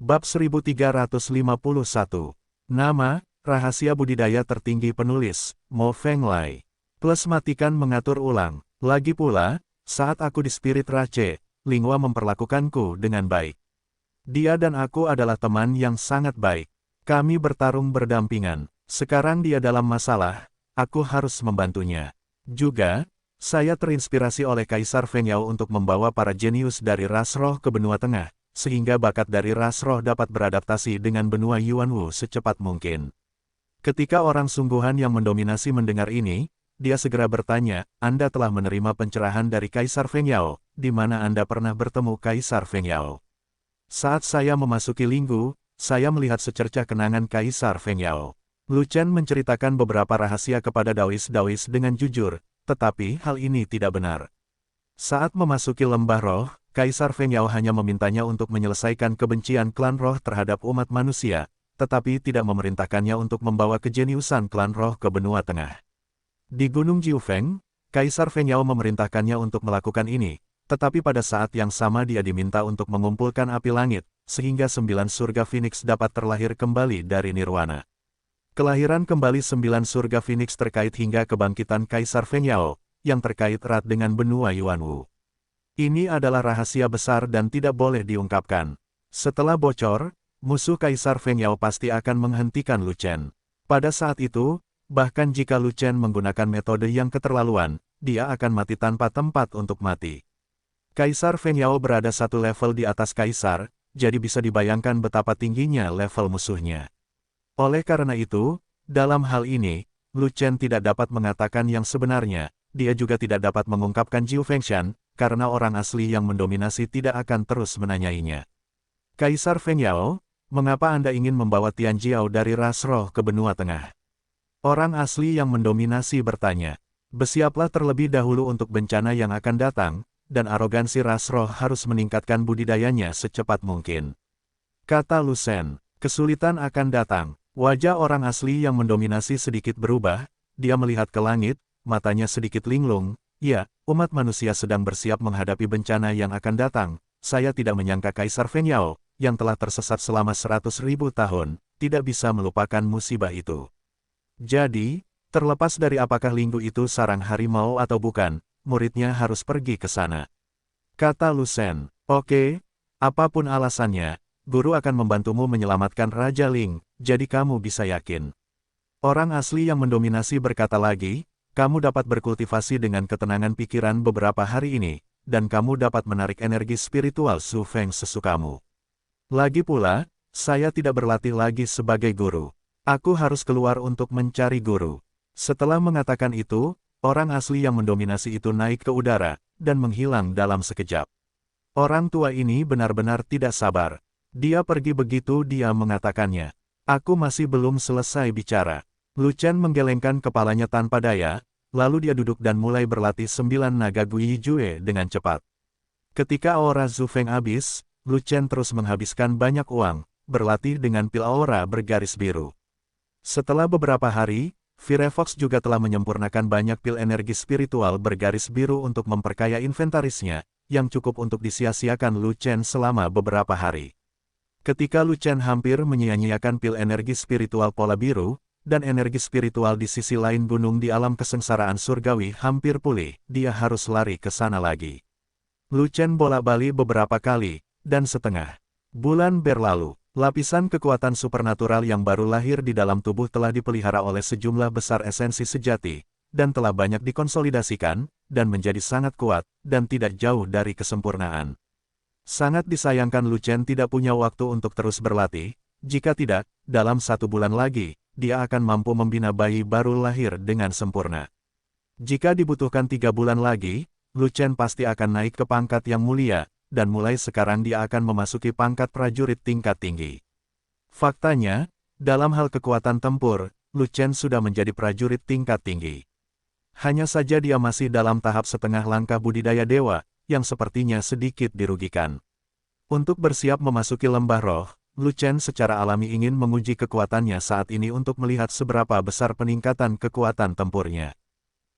Bab 1351. Nama, rahasia budidaya tertinggi penulis, Mo Fenglai. Plus matikan mengatur ulang. Lagi pula, saat aku di Spirit Rache, Linghua memperlakukanku dengan baik. Dia dan aku adalah teman yang sangat baik. Kami bertarung berdampingan. Sekarang dia dalam masalah, aku harus membantunya. Juga, saya terinspirasi oleh Kaisar Feng Yao untuk membawa para jenius dari ras roh ke benua tengah, sehingga bakat dari ras roh dapat beradaptasi dengan benua Yuanwu secepat mungkin. Ketika orang sungguhan yang mendominasi mendengar ini, dia segera bertanya, Anda telah menerima pencerahan dari Kaisar Feng Yao, di mana Anda pernah bertemu Kaisar Feng Yao? Saat saya memasuki Linggu, saya melihat secercah kenangan Kaisar Feng Yao. Lu Chen menceritakan beberapa rahasia kepada Dawis-Dawis dengan jujur, tetapi hal ini tidak benar. Saat memasuki lembah roh, Kaisar Feng Yao hanya memintanya untuk menyelesaikan kebencian klan roh terhadap umat manusia, tetapi tidak memerintahkannya untuk membawa kejeniusan klan roh ke benua tengah. Di Gunung Jiufeng, Kaisar Feng Yao memerintahkannya untuk melakukan ini, tetapi pada saat yang sama dia diminta untuk mengumpulkan api langit, sehingga 9 surga Phoenix dapat terlahir kembali dari Nirwana. Kelahiran kembali 9 surga Phoenix terkait hingga kebangkitan Kaisar Feng Yao, yang terkait erat dengan benua Yuanwu. Ini adalah rahasia besar dan tidak boleh diungkapkan. Setelah bocor, musuh Kaisar Feng Yao pasti akan menghentikan Lu Chen. Pada saat itu, bahkan jika Lu Chen menggunakan metode yang keterlaluan, dia akan mati tanpa tempat untuk mati. Kaisar Feng Yao berada satu level di atas Kaisar, jadi bisa dibayangkan betapa tingginya level musuhnya. Oleh karena itu, dalam hal ini, Lu Chen tidak dapat mengatakan yang sebenarnya, dia juga tidak dapat mengungkapkan Jiu Fengshan, karena orang asli yang mendominasi tidak akan terus menanyainya. Kaisar Feng Yao, mengapa Anda ingin membawa Tian Jiao dari ras roh ke benua tengah? Orang asli yang mendominasi bertanya. Bersiaplah terlebih dahulu untuk bencana yang akan datang, dan arogansi ras roh harus meningkatkan budidayanya secepat mungkin. Kata Lu Shen, kesulitan akan datang. Wajah orang asli yang mendominasi sedikit berubah, dia melihat ke langit, matanya sedikit linglung. Ya, umat manusia sedang bersiap menghadapi bencana yang akan datang. Saya tidak menyangka Kaisar Feng Yao, yang telah tersesat selama 100.000 tahun, tidak bisa melupakan musibah itu. Jadi, terlepas dari apakah Linggu itu sarang harimau atau bukan, muridnya harus pergi ke sana. Kata Lu Shen, oke, apapun alasannya, guru akan membantumu menyelamatkan Raja Ling, jadi kamu bisa yakin. Orang asli yang mendominasi berkata lagi, kamu dapat berkultivasi dengan ketenangan pikiran beberapa hari ini, dan kamu dapat menarik energi spiritual Su Feng sesukamu. Lagi pula, saya tidak berlatih lagi sebagai guru. Aku harus keluar untuk mencari guru. Setelah mengatakan itu, orang asli yang mendominasi itu naik ke udara, dan menghilang dalam sekejap. Orang tua ini benar-benar tidak sabar. Dia pergi begitu dia mengatakannya. Aku masih belum selesai bicara. Lu Chen menggelengkan kepalanya tanpa daya, lalu dia duduk dan mulai berlatih 9 naga Gui Jue dengan cepat. Ketika aura Zhu Feng habis, Lu Chen terus menghabiskan banyak uang, berlatih dengan pil aura bergaris biru. Setelah beberapa hari, Firefox juga telah menyempurnakan banyak pil energi spiritual bergaris biru untuk memperkaya inventarisnya, yang cukup untuk disia-siakan Lu Chen selama beberapa hari. Ketika Lu Chen hampir menyia-nyiakan pil energi spiritual pola biru, dan energi spiritual di sisi lain gunung di alam kesengsaraan surgawi hampir pulih, dia harus lari ke sana lagi. Lu Chen bolak-balik beberapa kali, dan setengah bulan berlalu. Lapisan kekuatan supernatural yang baru lahir di dalam tubuh telah dipelihara oleh sejumlah besar esensi sejati, dan telah banyak dikonsolidasikan, dan menjadi sangat kuat, dan tidak jauh dari kesempurnaan. Sangat disayangkan Lu Chen tidak punya waktu untuk terus berlatih, jika tidak, dalam 1 bulan lagi, dia akan mampu membina bayi baru lahir dengan sempurna. Jika dibutuhkan 3 bulan lagi, Lu Chen pasti akan naik ke pangkat yang mulia, dan mulai sekarang dia akan memasuki pangkat prajurit tingkat tinggi. Faktanya, dalam hal kekuatan tempur, Lu Chen sudah menjadi prajurit tingkat tinggi. Hanya saja dia masih dalam tahap setengah langkah budidaya dewa, yang sepertinya sedikit dirugikan. Untuk bersiap memasuki lembah roh, Lu Chen secara alami ingin menguji kekuatannya saat ini untuk melihat seberapa besar peningkatan kekuatan tempurnya.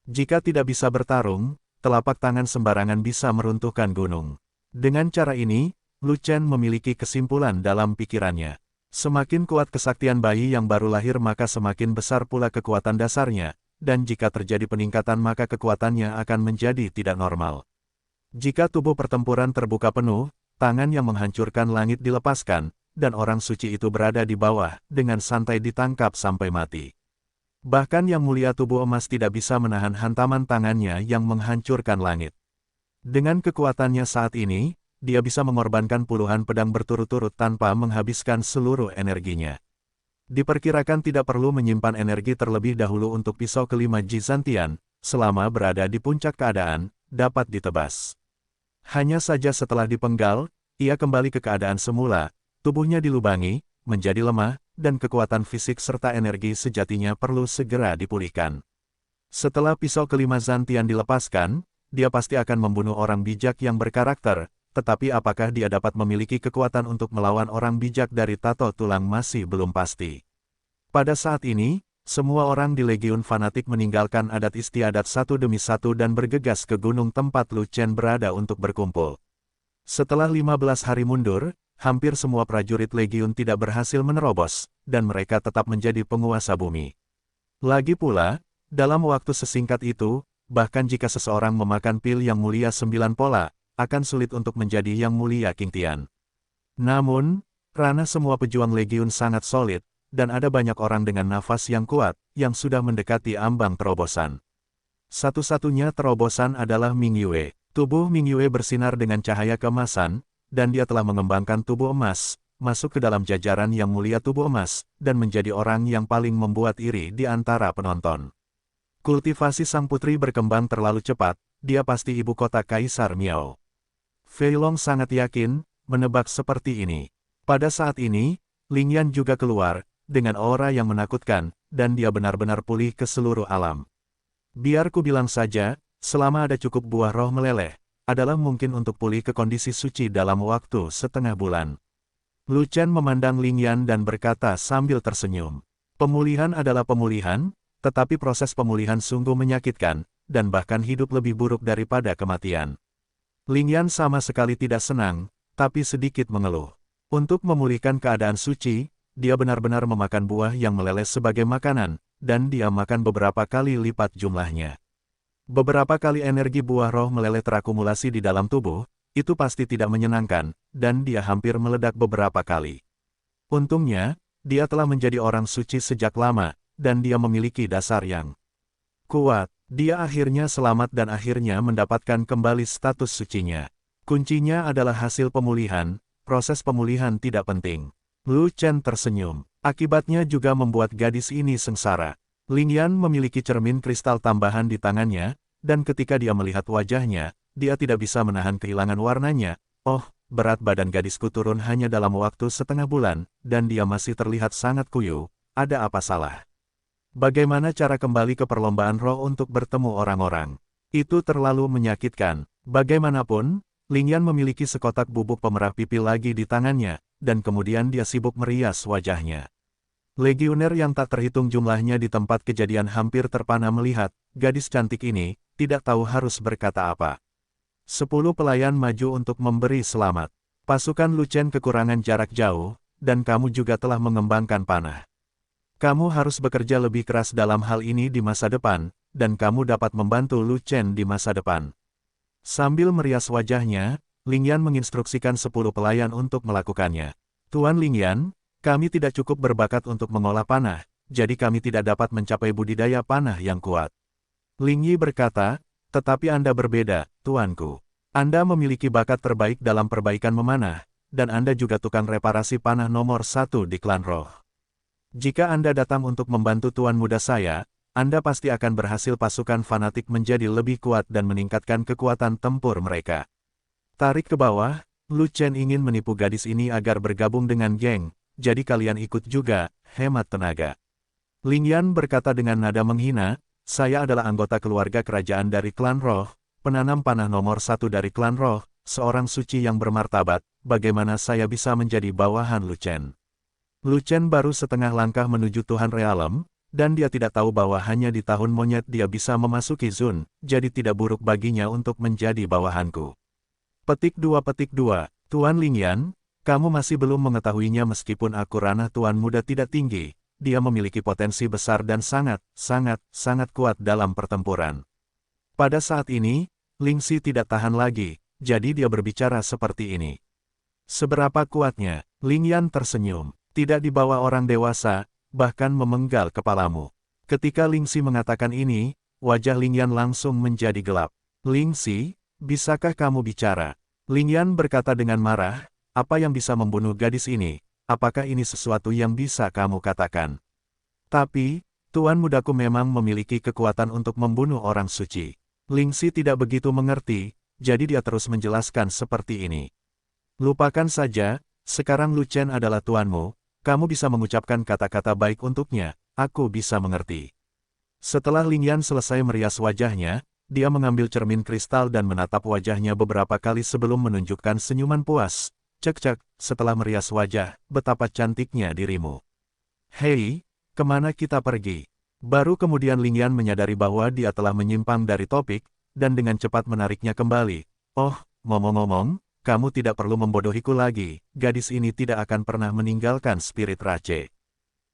Jika tidak bisa bertarung, telapak tangan sembarangan bisa meruntuhkan gunung. Dengan cara ini, Lu Chen memiliki kesimpulan dalam pikirannya. Semakin kuat kesaktian bayi yang baru lahir maka semakin besar pula kekuatan dasarnya, dan jika terjadi peningkatan maka kekuatannya akan menjadi tidak normal. Jika tubuh pertempuran terbuka penuh, tangan yang menghancurkan langit dilepaskan, dan orang suci itu berada di bawah, dengan santai ditangkap sampai mati. Bahkan Yang Mulia Tubuh Emas tidak bisa menahan hantaman tangannya yang menghancurkan langit. Dengan kekuatannya saat ini, dia bisa mengorbankan puluhan pedang berturut-turut tanpa menghabiskan seluruh energinya. Diperkirakan tidak perlu menyimpan energi terlebih dahulu untuk pisau kelima Jizantian, selama berada di puncak keadaan, dapat ditebas. Hanya saja setelah dipenggal, ia kembali ke keadaan semula, tubuhnya dilubangi, menjadi lemah, dan kekuatan fisik serta energi sejatinya perlu segera dipulihkan. Setelah pisau kelima Zantian dilepaskan, dia pasti akan membunuh orang bijak yang berkarakter, tetapi apakah dia dapat memiliki kekuatan untuk melawan orang bijak dari tato tulang masih belum pasti. Pada saat ini, semua orang di Legiun Fanatik meninggalkan adat istiadat satu demi satu dan bergegas ke gunung tempat Lu Chen berada untuk berkumpul. Setelah 15 hari mundur, hampir semua prajurit Legiun tidak berhasil menerobos, dan mereka tetap menjadi penguasa bumi. Lagi pula, dalam waktu sesingkat itu, bahkan jika seseorang memakan pil yang mulia 9 pola, akan sulit untuk menjadi Yang Mulia King Tian. Namun, karena semua pejuang Legiun sangat solid, dan ada banyak orang dengan nafas yang kuat, yang sudah mendekati ambang terobosan. Satu-satunya terobosan adalah Ming Yue. Tubuh Ming Yue bersinar dengan cahaya keemasan, dan dia telah mengembangkan tubuh emas, masuk ke dalam jajaran Yang Mulia Tubuh Emas, dan menjadi orang yang paling membuat iri di antara penonton. Kultivasi sang putri berkembang terlalu cepat, dia pasti ibu kota Kaisar Miao. Fei Long sangat yakin, menebak seperti ini. Pada saat ini, Ling Yan juga keluar, dengan aura yang menakutkan, dan dia benar-benar pulih ke seluruh alam. Biar ku bilang saja, selama ada cukup buah roh meleleh, adalah mungkin untuk pulih ke kondisi suci dalam waktu setengah bulan. Lu Chen memandang Ling Yan dan berkata sambil tersenyum. Pemulihan adalah pemulihan, tetapi proses pemulihan sungguh menyakitkan, dan bahkan hidup lebih buruk daripada kematian. Ling Yan sama sekali tidak senang, tapi sedikit mengeluh. Untuk memulihkan keadaan suci, dia benar-benar memakan buah yang meleleh sebagai makanan, dan dia makan beberapa kali lipat jumlahnya. Beberapa kali energi buah roh meleleh terakumulasi di dalam tubuh, itu pasti tidak menyenangkan, dan dia hampir meledak beberapa kali. Untungnya, dia telah menjadi orang suci sejak lama, dan dia memiliki dasar yang kuat. Dia akhirnya selamat dan akhirnya mendapatkan kembali status sucinya. Kuncinya adalah hasil pemulihan, proses pemulihan tidak penting. Lu Chen tersenyum. Akibatnya juga membuat gadis ini sengsara. Ling Yan memiliki cermin kristal tambahan di tangannya, dan ketika dia melihat wajahnya, dia tidak bisa menahan kehilangan warnanya. Oh, berat badan gadisku turun hanya dalam waktu setengah bulan, dan dia masih terlihat sangat kuyup. Ada apa salah? Bagaimana cara kembali ke perlombaan roh untuk bertemu orang-orang? Itu terlalu menyakitkan. Bagaimanapun, Ling Yan memiliki sekotak bubuk pemerah pipi lagi di tangannya, dan kemudian dia sibuk merias wajahnya. Legioner yang tak terhitung jumlahnya di tempat kejadian hampir terpana melihat gadis cantik ini, tidak tahu harus berkata apa. 10 pelayan maju untuk memberi selamat. Pasukan Lu Chen kekurangan jarak jauh, dan kamu juga telah mengembangkan panah. Kamu harus bekerja lebih keras dalam hal ini di masa depan, dan kamu dapat membantu Lu Chen di masa depan. Sambil merias wajahnya, Ling Yan menginstruksikan 10 pelayan untuk melakukannya. Tuan Ling Yan, kami tidak cukup berbakat untuk mengolah panah, jadi kami tidak dapat mencapai budidaya panah yang kuat. Ling Yi berkata, tetapi Anda berbeda, tuanku. Anda memiliki bakat terbaik dalam perbaikan memanah, dan Anda juga tukang reparasi panah nomor 1 di klan roh. Jika Anda datang untuk membantu tuan muda saya, Anda pasti akan berhasil pasukan fanatik menjadi lebih kuat dan meningkatkan kekuatan tempur mereka. Tarik ke bawah, Lu Chen ingin menipu gadis ini agar bergabung dengan geng, jadi kalian ikut juga, hemat tenaga. Ling Yan berkata dengan nada menghina, saya adalah anggota keluarga kerajaan dari klan roh, penanam panah nomor 1 dari klan roh, seorang suci yang bermartabat, bagaimana saya bisa menjadi bawahan Lu Chen? Lu Chen baru setengah langkah menuju Tuhan Realem, dan dia tidak tahu bahwa hanya di tahun monyet dia bisa memasuki Zun, jadi tidak buruk baginya untuk menjadi bawahanku. Petik 2. Tuan Lingyan, kamu masih belum mengetahuinya meskipun aku ranah Tuan Muda tidak tinggi, dia memiliki potensi besar dan sangat kuat dalam pertempuran. Pada saat ini, Lingxi tidak tahan lagi, jadi dia berbicara seperti ini. Seberapa kuatnya? Lingyan tersenyum. Tidak di bawah orang dewasa, bahkan memenggal kepalamu. Ketika Lingxi mengatakan ini, wajah Lingyan langsung menjadi gelap. Lingxi, bisakah kamu bicara? Lingyan berkata dengan marah, apa yang bisa membunuh gadis ini? Apakah ini sesuatu yang bisa kamu katakan? Tapi, Tuan Mudaku memang memiliki kekuatan untuk membunuh orang suci. Lingxi tidak begitu mengerti, jadi dia terus menjelaskan seperti ini. Lupakan saja, sekarang Lu Chen adalah tuanmu, kamu bisa mengucapkan kata-kata baik untuknya, aku bisa mengerti. Setelah Lingyan selesai merias wajahnya, dia mengambil cermin kristal dan menatap wajahnya beberapa kali sebelum menunjukkan senyuman puas. Cek-cek, setelah merias wajah, betapa cantiknya dirimu. Hei, kemana kita pergi? Baru kemudian Lingyan menyadari bahwa dia telah menyimpang dari topik, dan dengan cepat menariknya kembali. Oh, ngomong-ngomong, kamu tidak perlu membodohiku lagi, gadis ini tidak akan pernah meninggalkan spirit Rache.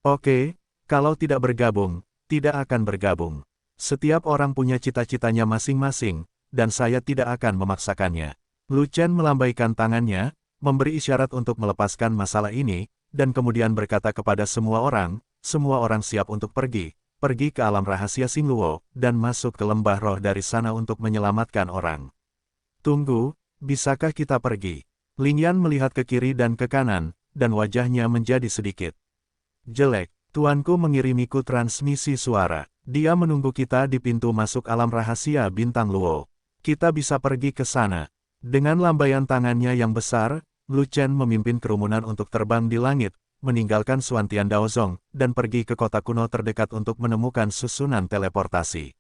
Oke, kalau tidak bergabung, tidak akan bergabung. Setiap orang punya cita-citanya masing-masing, dan saya tidak akan memaksakannya. Lu Chen melambaikan tangannya, memberi isyarat untuk melepaskan masalah ini, dan kemudian berkata kepada semua orang siap untuk pergi ke alam rahasia Xingluo, dan masuk ke lembah roh dari sana untuk menyelamatkan orang. Tunggu, bisakah kita pergi? Lingyan melihat ke kiri dan ke kanan, dan wajahnya menjadi sedikit jelek. Tuanku mengirimiku transmisi suara. Dia menunggu kita di pintu masuk alam rahasia bintang Luo. Kita bisa pergi ke sana. Dengan lambaian tangannya yang besar, Lu Chen memimpin kerumunan untuk terbang di langit, meninggalkan Xuantian Daozong, dan pergi ke kota kuno terdekat untuk menemukan susunan teleportasi.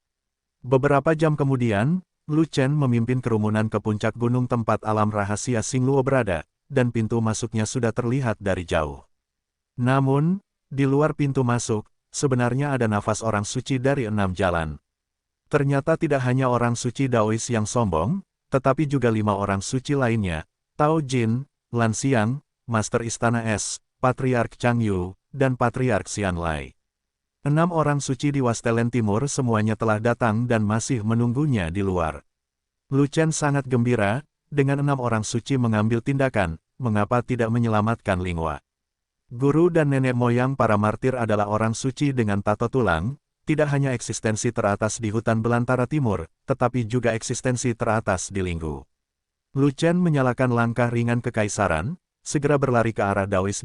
Beberapa jam kemudian, Lu Chen memimpin kerumunan ke puncak gunung tempat alam rahasia Xingluo berada, dan pintu masuknya sudah terlihat dari jauh. Namun, di luar pintu masuk, sebenarnya ada nafas orang suci dari 6 jalan. Ternyata tidak hanya orang suci Daois yang sombong, tetapi juga 5 orang suci lainnya, Tao Jin, Lan Xiang, Master Istana Es, Patriark Chang Yu, dan Patriark Xian Lai. 6 orang suci di Wastelen Timur semuanya telah datang dan masih menunggunya di luar. Lu Chen sangat gembira, dengan 6 orang suci mengambil tindakan, mengapa tidak menyelamatkan Linghua. Guru dan nenek moyang para martir adalah orang suci dengan tato tulang, tidak hanya eksistensi teratas di hutan belantara timur, tetapi juga eksistensi teratas di Linggu. Lu Chen menyalakan langkah ringan kekaisaran, segera berlari ke arah Daois,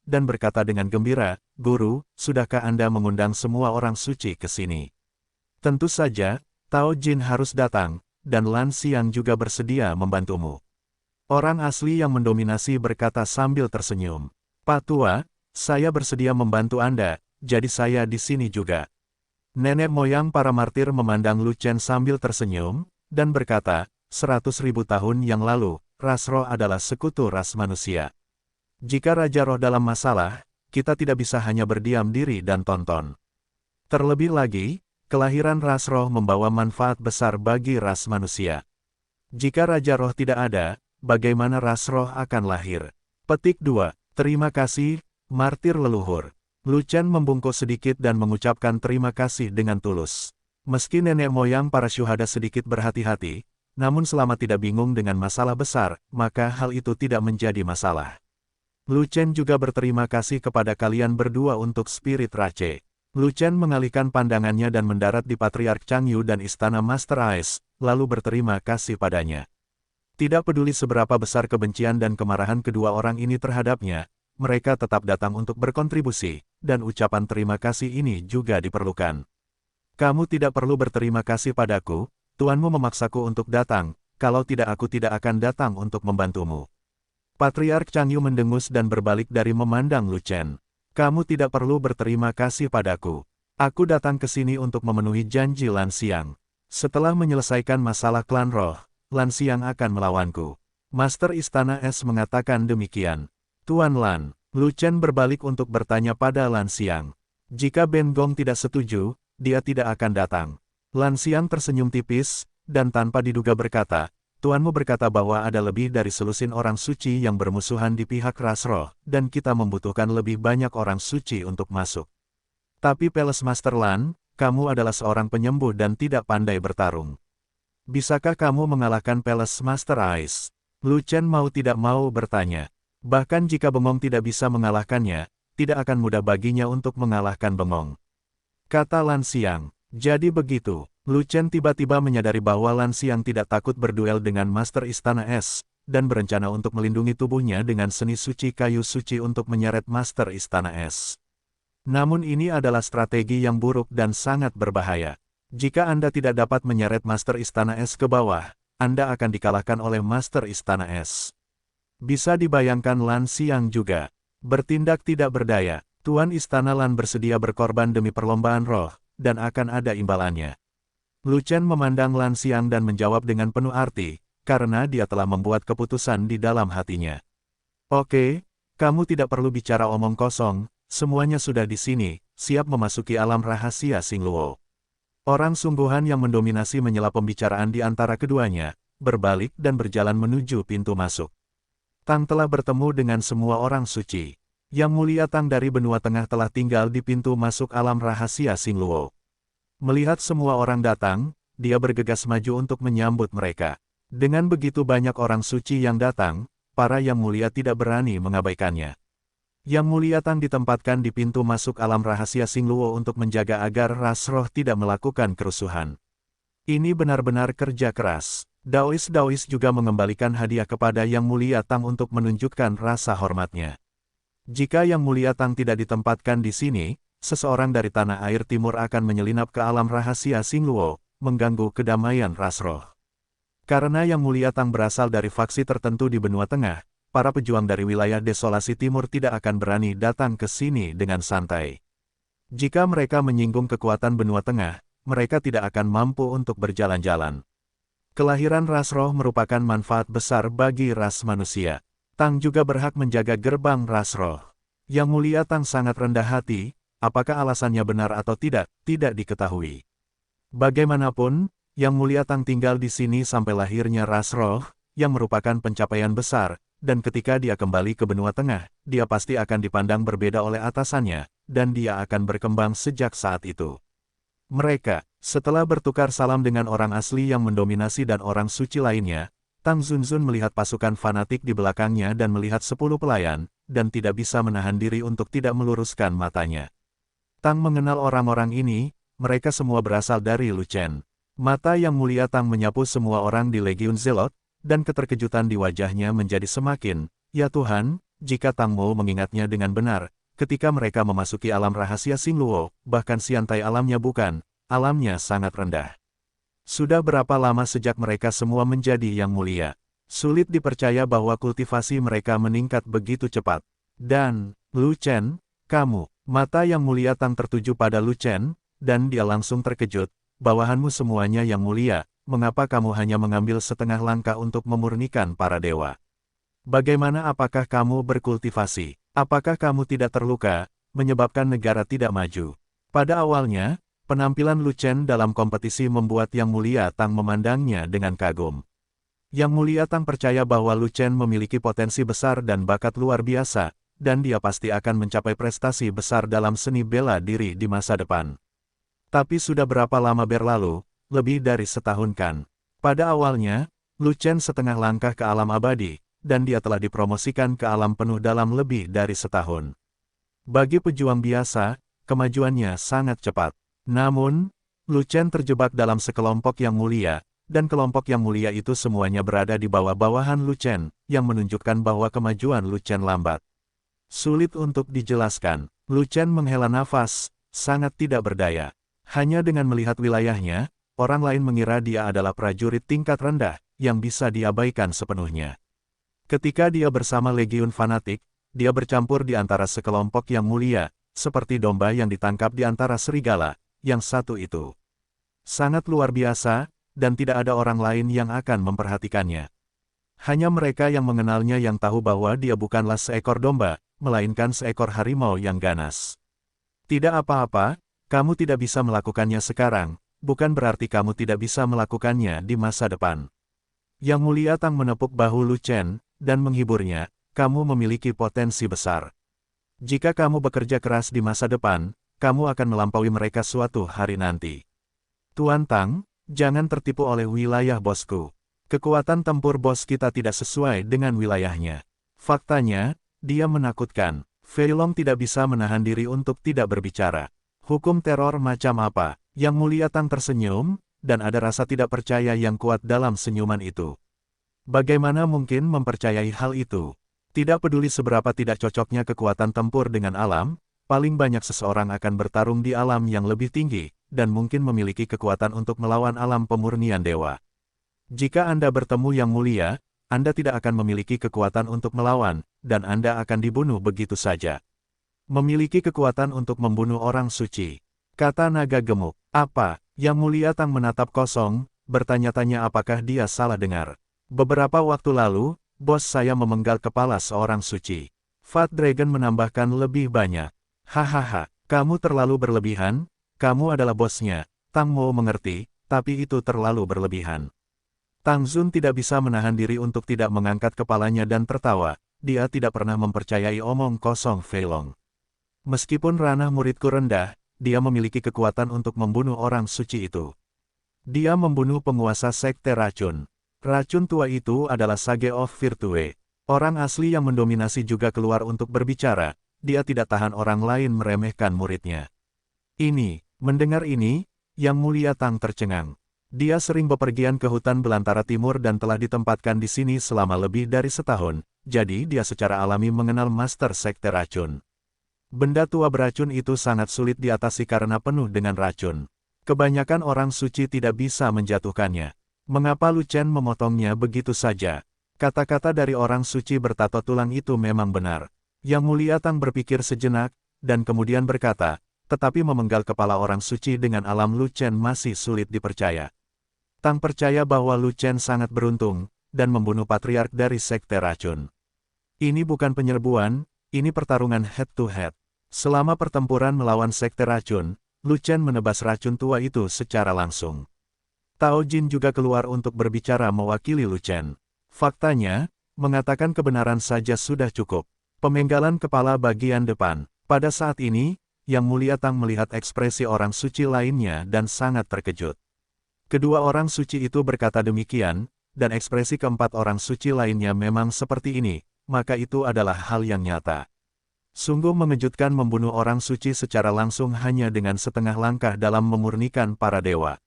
dan berkata dengan gembira, Guru, sudahkah Anda mengundang semua orang suci ke sini? Tentu saja, Tao Jin harus datang, dan Lan Xiang juga bersedia membantumu. Orang asli yang mendominasi berkata sambil tersenyum. Pak Tua, saya bersedia membantu Anda, jadi saya di sini juga. Nenek moyang para martir memandang Lu Chen sambil tersenyum, dan berkata, 100.000 tahun yang lalu, ras roh adalah sekutu ras manusia. Jika Raja Roh dalam masalah, kita tidak bisa hanya berdiam diri dan tonton. Terlebih lagi, kelahiran ras roh membawa manfaat besar bagi ras manusia. Jika Raja Roh tidak ada, bagaimana ras roh akan lahir? Petik 2. Terima kasih, martir leluhur. Lu Chen membungkuk sedikit dan mengucapkan terima kasih dengan tulus. Meski nenek moyang para syuhada sedikit berhati-hati, namun selama tidak bingung dengan masalah besar, maka hal itu tidak menjadi masalah. Lu Chen juga berterima kasih kepada kalian berdua untuk spirit Rache. Lu Chen mengalihkan pandangannya dan mendarat di Patriark Chang Yu dan Istana Master Ais, lalu berterima kasih padanya. Tidak peduli seberapa besar kebencian dan kemarahan kedua orang ini terhadapnya, mereka tetap datang untuk berkontribusi, dan ucapan terima kasih ini juga diperlukan. Kamu tidak perlu berterima kasih padaku, tuanmu memaksaku untuk datang, kalau tidak aku tidak akan datang untuk membantumu. Patriark Chang Yu mendengus dan berbalik dari memandang Lu Chen. Kamu tidak perlu berterima kasih padaku. Aku datang ke sini untuk memenuhi janji Lan Xiang. Setelah menyelesaikan masalah klan roh, Lan Xiang akan melawanku. Master Istana Es mengatakan demikian. Tuan Lan, Lu Chen berbalik untuk bertanya pada Lan Xiang. Jika Ben Gong tidak setuju, dia tidak akan datang. Lan Xiang tersenyum tipis, dan tanpa diduga berkata, Tuanmu berkata bahwa ada lebih dari selusin orang suci yang bermusuhan di pihak ras roh, dan kita membutuhkan lebih banyak orang suci untuk masuk. Tapi Palace Master Lan, kamu adalah seorang penyembuh dan tidak pandai bertarung. Bisakah kamu mengalahkan Palace Master Ice? Lu Chen mau tidak mau bertanya. Bahkan jika Bengong tidak bisa mengalahkannya, tidak akan mudah baginya untuk mengalahkan Bengong. Kata Lan Xiang. Jadi begitu. Lu Chen tiba-tiba menyadari bahwa Lan Xiang tidak takut berduel dengan Master Istana Es, dan berencana untuk melindungi tubuhnya dengan seni suci kayu suci untuk menyeret Master Istana Es. Namun ini adalah strategi yang buruk dan sangat berbahaya. Jika Anda tidak dapat menyeret Master Istana Es ke bawah, Anda akan dikalahkan oleh Master Istana Es. Bisa dibayangkan Lan Xiang juga bertindak tidak berdaya. Tuan Istana Lan bersedia berkorban demi perlombaan roh, dan akan ada imbalannya. Lu Chen memandang Lan Xiang dan menjawab dengan penuh arti, karena dia telah membuat keputusan di dalam hatinya. Oke, kamu tidak perlu bicara omong kosong, semuanya sudah di sini, siap memasuki alam rahasia Xingluo. Orang sungguhan yang mendominasi menyela pembicaraan di antara keduanya, berbalik dan berjalan menuju pintu masuk. Tang telah bertemu dengan semua orang suci. Yang Mulia Tang dari benua tengah telah tinggal di pintu masuk alam rahasia Xingluo. Melihat semua orang datang, dia bergegas maju untuk menyambut mereka. Dengan begitu banyak orang suci yang datang, para Yang Mulia tidak berani mengabaikannya. Yang Mulia Tang ditempatkan di pintu masuk alam rahasia Xingluo untuk menjaga agar ras roh tidak melakukan kerusuhan. Ini benar-benar kerja keras. Daois juga mengembalikan hadiah kepada Yang Mulia Tang untuk menunjukkan rasa hormatnya. Jika Yang Mulia Tang tidak ditempatkan di sini, seseorang dari tanah air timur akan menyelinap ke alam rahasia Xingluo, mengganggu kedamaian ras roh. Karena Yang Mulia Tang berasal dari faksi tertentu di benua tengah, para pejuang dari wilayah desolasi timur tidak akan berani datang ke sini dengan santai. Jika mereka menyinggung kekuatan benua tengah, mereka tidak akan mampu untuk berjalan-jalan. Kelahiran ras roh merupakan manfaat besar bagi ras manusia. Tang juga berhak menjaga gerbang ras roh. Yang Mulia Tang sangat rendah hati, apakah alasannya benar atau tidak diketahui. Bagaimanapun, Yang Mulia Tang tinggal di sini sampai lahirnya ras roh, yang merupakan pencapaian besar, dan ketika dia kembali ke benua tengah, dia pasti akan dipandang berbeda oleh atasannya, dan dia akan berkembang sejak saat itu. Mereka, setelah bertukar salam dengan orang asli yang mendominasi dan orang suci lainnya, Tang Zunzun melihat pasukan fanatik di belakangnya dan melihat 10 pelayan, dan tidak bisa menahan diri untuk tidak meluruskan matanya. Tang mengenal orang-orang ini, mereka semua berasal dari Lu Chen. Mata Yang Mulia Tang menyapu semua orang di Legiun Zelot, dan keterkejutan di wajahnya menjadi semakin, ya Tuhan, jika Tang Mo mengingatnya dengan benar, ketika mereka memasuki alam rahasia Xingluo, bahkan siantai alamnya bukan, alamnya sangat rendah. Sudah berapa lama sejak mereka semua menjadi Yang Mulia? Sulit dipercaya bahwa kultivasi mereka meningkat begitu cepat. Dan, Lu Chen, kamu, mata Yang Mulia Tang tertuju pada Lu Chen, dan dia langsung terkejut, bawahanmu semuanya Yang Mulia, mengapa kamu hanya mengambil setengah langkah untuk memurnikan para dewa? Bagaimana apakah kamu berkultivasi? Apakah kamu tidak terluka, menyebabkan negara tidak maju? Pada awalnya, penampilan Lu Chen dalam kompetisi membuat Yang Mulia Tang memandangnya dengan kagum. Yang Mulia Tang percaya bahwa Lu Chen memiliki potensi besar dan bakat luar biasa, dan dia pasti akan mencapai prestasi besar dalam seni bela diri di masa depan. Tapi sudah berapa lama berlalu, lebih dari setahun kan. Pada awalnya, Lu Chen setengah langkah ke alam abadi, dan dia telah dipromosikan ke alam penuh dalam lebih dari setahun. Bagi pejuang biasa, kemajuannya sangat cepat. Namun, Lu Chen terjebak dalam sekelompok yang mulia, dan kelompok yang mulia itu semuanya berada di bawah-bawahan Lu Chen, yang menunjukkan bahwa kemajuan Lu Chen lambat. Sulit untuk dijelaskan, Lu Chen menghela nafas, sangat tidak berdaya. Hanya dengan melihat wilayahnya, orang lain mengira dia adalah prajurit tingkat rendah, yang bisa diabaikan sepenuhnya. Ketika dia bersama Legiun Fanatik, dia bercampur di antara sekelompok yang mulia, seperti domba yang ditangkap di antara serigala. Yang satu itu sangat luar biasa, dan tidak ada orang lain yang akan memperhatikannya. Hanya mereka yang mengenalnya yang tahu bahwa dia bukanlah seekor domba, melainkan seekor harimau yang ganas. Tidak apa-apa, kamu tidak bisa melakukannya sekarang, bukan berarti kamu tidak bisa melakukannya di masa depan. Yang Mulia Tang menepuk bahu Lu Chen, dan menghiburnya, kamu memiliki potensi besar. Jika kamu bekerja keras di masa depan, kamu akan melampaui mereka suatu hari nanti. Tuan Tang, jangan tertipu oleh wilayah bosku. Kekuatan tempur bos kita tidak sesuai dengan wilayahnya. Faktanya, dia menakutkan. Fei Long tidak bisa menahan diri untuk tidak berbicara. Hukum teror macam apa? Yang Mulia Tang tersenyum, dan ada rasa tidak percaya yang kuat dalam senyuman itu. Bagaimana mungkin mempercayai hal itu? Tidak peduli seberapa tidak cocoknya kekuatan tempur dengan alam, paling banyak seseorang akan bertarung di alam yang lebih tinggi, dan mungkin memiliki kekuatan untuk melawan alam pemurnian dewa. Jika Anda bertemu Yang Mulia, Anda tidak akan memiliki kekuatan untuk melawan, dan Anda akan dibunuh begitu saja. Memiliki kekuatan untuk membunuh orang suci. Kata naga gemuk. Apa? Yang Mulia Tang menatap kosong, bertanya-tanya apakah dia salah dengar. Beberapa waktu lalu, bos saya memenggal kepala seorang suci. Fat Dragon menambahkan lebih banyak. Hahaha, kamu terlalu berlebihan, kamu adalah bosnya. Tang Mo mengerti, tapi itu terlalu berlebihan. Tang Zun tidak bisa menahan diri untuk tidak mengangkat kepalanya dan tertawa. Dia tidak pernah mempercayai omong kosong Fei Long. Meskipun ranah muridku rendah, dia memiliki kekuatan untuk membunuh orang suci itu. Dia membunuh penguasa sekte racun. Racun tua itu adalah Sage of Virtue. Orang asli yang mendominasi juga keluar untuk berbicara. Dia tidak tahan orang lain meremehkan muridnya. Mendengar ini, Yang Mulia Tang tercengang. Dia sering bepergian ke hutan belantara timur dan telah ditempatkan di sini selama lebih dari setahun, jadi dia secara alami mengenal Master Sekte Racun. Benda tua beracun itu sangat sulit diatasi karena penuh dengan racun. Kebanyakan orang suci tidak bisa menjatuhkannya. Mengapa Lu Chen memotongnya begitu saja? Kata-kata dari orang suci bertato tulang itu memang benar. Yang Mulia Tang berpikir sejenak, dan kemudian berkata, tetapi memenggal kepala orang suci dengan alam Lu Chen masih sulit dipercaya. Tang percaya bahwa Lu Chen sangat beruntung, dan membunuh patriark dari Sekte Racun. Ini bukan penyerbuan, ini pertarungan head-to-head. Selama pertempuran melawan Sekte Racun, Lu Chen menebas racun tua itu secara langsung. Tao Jin juga keluar untuk berbicara mewakili Lu Chen. Faktanya, mengatakan kebenaran saja sudah cukup. Pemenggalan kepala bagian depan. Pada saat ini, Yang Mulia Tang melihat ekspresi orang suci lainnya dan sangat terkejut. Kedua orang suci itu berkata demikian, dan ekspresi keempat orang suci lainnya memang seperti ini, maka itu adalah hal yang nyata. Sungguh mengejutkan membunuh orang suci secara langsung hanya dengan setengah langkah dalam memurnikan para dewa.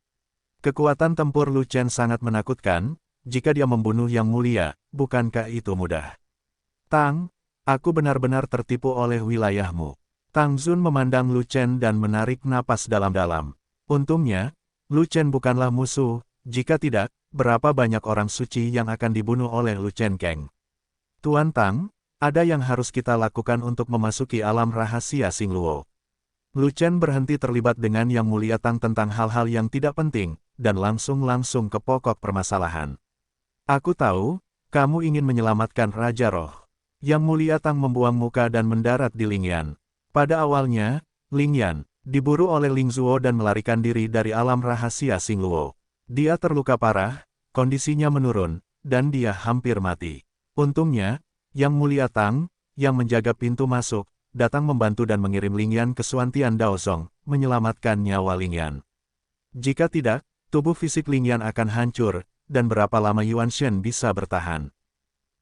Kekuatan tempur Lu Chen sangat menakutkan, jika dia membunuh Yang Mulia, bukankah itu mudah? Tang, aku benar-benar tertipu oleh wilayahmu. Tang Zun memandang Lu Chen dan menarik napas dalam-dalam. Untungnya, Lu Chen bukanlah musuh, jika tidak, berapa banyak orang suci yang akan dibunuh oleh Lu Chen Kang. Tuan Tang, ada yang harus kita lakukan untuk memasuki alam rahasia Xingluo. Lu Chen berhenti terlibat dengan Yang Mulia Tang tentang hal-hal yang tidak penting, dan langsung ke pokok permasalahan. Aku tahu, kamu ingin menyelamatkan Raja Roh. Yang Mulia Tang membuang muka dan mendarat di Lingyan. Pada awalnya, Lingyan diburu oleh Ling Zuo dan melarikan diri dari alam rahasia Xingluo. Dia terluka parah, kondisinya menurun, dan dia hampir mati. Untungnya, Yang Mulia Tang, yang menjaga pintu masuk, datang membantu dan mengirim Lingyan ke Suantian Daozong, menyelamatkan nyawa Lingyan. Jika tidak, tubuh fisik Lingyan akan hancur, dan berapa lama Yuan Shen bisa bertahan.